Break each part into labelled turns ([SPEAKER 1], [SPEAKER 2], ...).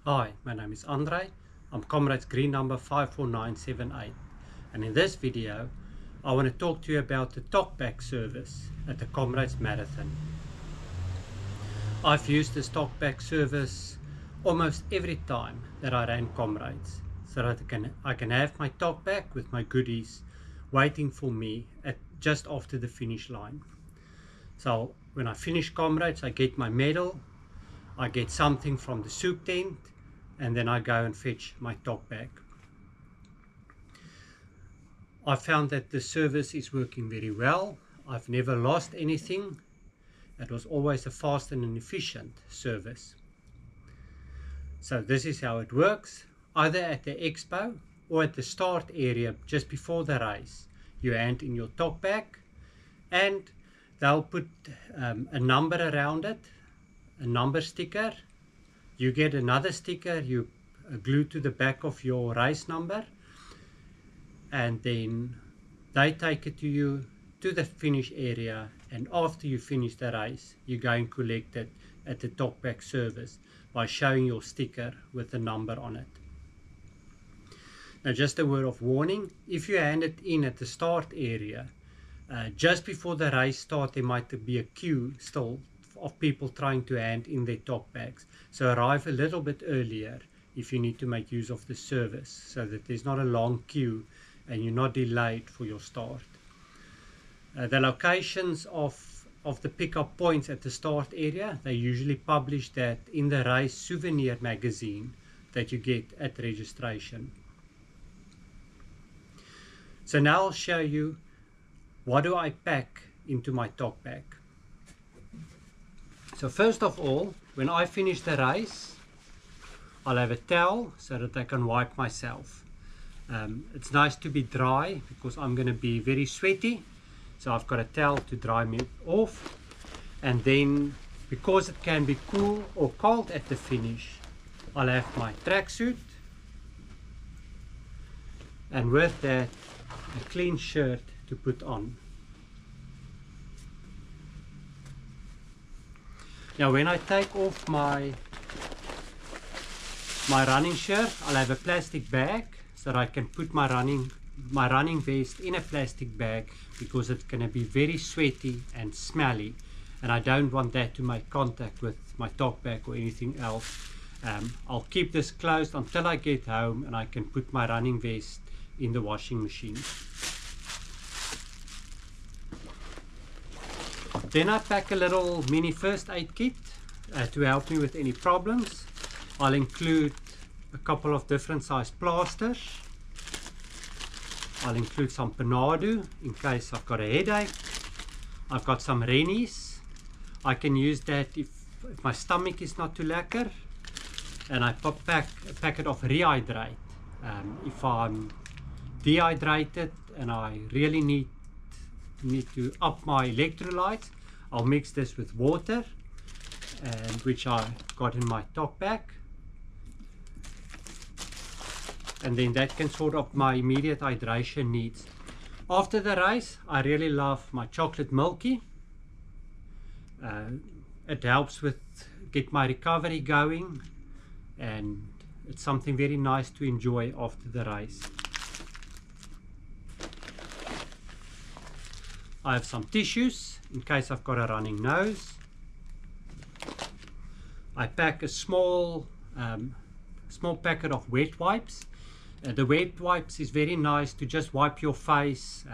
[SPEAKER 1] Hi, my name is Andre. I'm Comrades Green number 54978, and in this video I want to talk to you about the talkback service at the Comrades Marathon. I've used this talkback service almost every time that I ran Comrades, so that I can have my talkback with my goodies waiting for me just after the finish line. So when I finish Comrades, I get my medal, I get something from the soup tent, and then I go and fetch my talkback. I found that the service is working very well. I've never lost anything. It was always a fast and an efficient service. So this is how it works. Either at the expo or at the start area just before the race, you hand in your talkback and they'll put a number around it, a number sticker. You get another sticker you glue to the back of your race number, and then they take it to you to the finish area, and after you finish the race you go and collect it at the talkback service by showing your sticker with the number on it. Now, just a word of warning: if you hand it in at the start area just before the race starts, there might be a queue still of people trying to hand in their talkbacks, so arrive a little bit earlier if you need to make use of the service, so that there's not a long queue and you're not delayed for your start. The locations of the pickup points at the start area, they usually publish that in the race souvenir magazine that you get at registration. So now I'll show you what do I pack into my talkback. So first of all, when I finish the race, I'll have a towel so that I can wipe myself. It's nice to be dry because I'm going to be very sweaty, so I've got a towel to dry me off. And then, because it can be cool or cold at the finish, I'll have my tracksuit, and with that a clean shirt to put on. Now when I take off my running shirt, I'll have a plastic bag so that I can put my running vest in a plastic bag, because it's going to be very sweaty and smelly, and I don't want that to make contact with my talkback or anything else. I'll keep this closed until I get home and I can put my running vest in the washing machine. Then I pack a little mini first aid kit to help me with any problems. I'll include a couple of different size plasters. I'll include some Panado in case I've got a headache. I've got some Rennies. I can use that if my stomach is not too lekker. And I pack a packet of Rehydrate. If I'm dehydrated and I really need to up my electrolytes, I'll mix this with water, and which I got in my talkback, and then that can sort of my immediate hydration needs. After the race, I really love my chocolate milky. It helps with get my recovery going, and it's something very nice to enjoy after the race. I have some tissues in case I've got a running nose. I pack a small packet of wet wipes. The wet wipes is very nice to just wipe your face,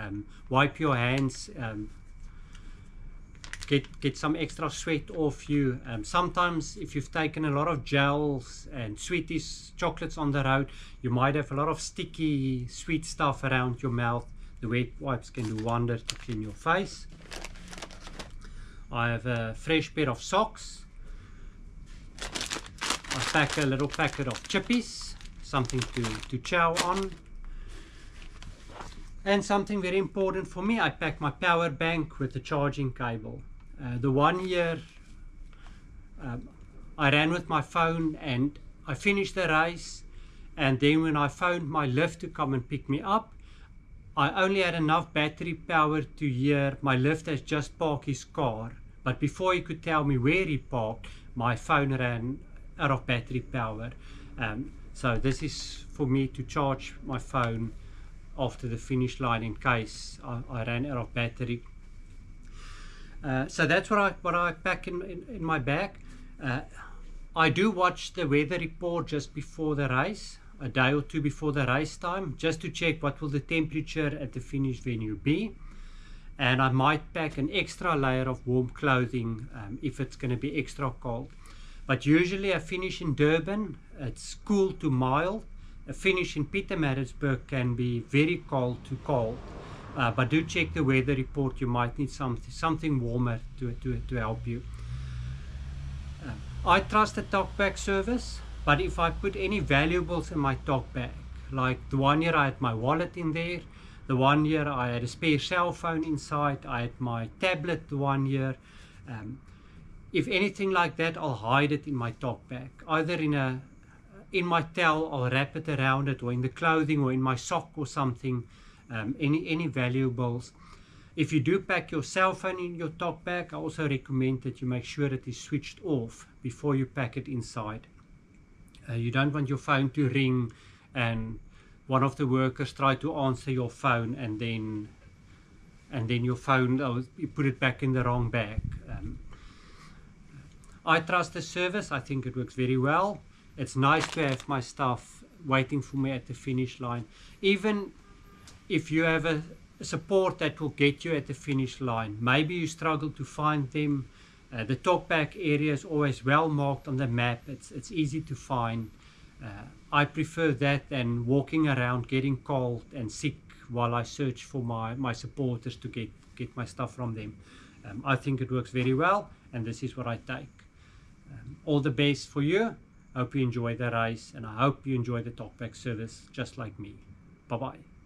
[SPEAKER 1] wipe your hands, get some extra sweat off you. Sometimes if you've taken a lot of gels and sweeties, chocolates on the road, you might have a lot of sticky sweet stuff around your mouth. The wet wipes can do wonders to clean your face. I have a fresh pair of socks. I pack a little packet of chippies, something to chow on. And something very important for me, I pack my power bank with the charging cable. The 1 year I ran with my phone and I finished the race, and then when I phoned my lift to come and pick me up, I only had enough battery power to hear my lift has just parked his car, but before he could tell me where he parked, my phone ran out of battery power. So this is for me to charge my phone after the finish line in case I ran out of battery. So that's what I pack in my bag. I do watch the weather report just before the race, a day or two before the race time, just to check what will the temperature at the finish venue be. And I might pack an extra layer of warm clothing if it's going to be extra cold. But usually a finish in Durban, it's cool to mild. A finish in Pietermaritzburg can be very cold to cold. But do check the weather report. You might need something warmer to help you. I trust the TalkBack service, but if I put any valuables in my TalkBack, like the one year I had my wallet in there, the one year I had a spare cell phone inside, I had my tablet the one year. If anything like that, I'll hide it in my TalkBack, either in my towel, I'll wrap it around it, or in the clothing, or in my sock or something. Any valuables. If you do pack your cell phone in your TalkBack, I also recommend that you make sure it is switched off before you pack it inside. You don't want your phone to ring and one of the workers try to answer your phone, and then your phone, you put it back in the wrong bag. I trust the service. I think it works very well. It's nice to have my stuff waiting for me at the finish line. Even if you have a support that will get you at the finish line, maybe you struggle to find them, the TalkBack area is always well marked on the map. It's easy to find. I prefer that than walking around getting cold and sick while I search for my supporters to get my stuff from them. I think it works very well, and this is what I take. All the best for you. Hope you enjoy the race, and I hope you enjoy the TalkBack service just like me. Bye bye.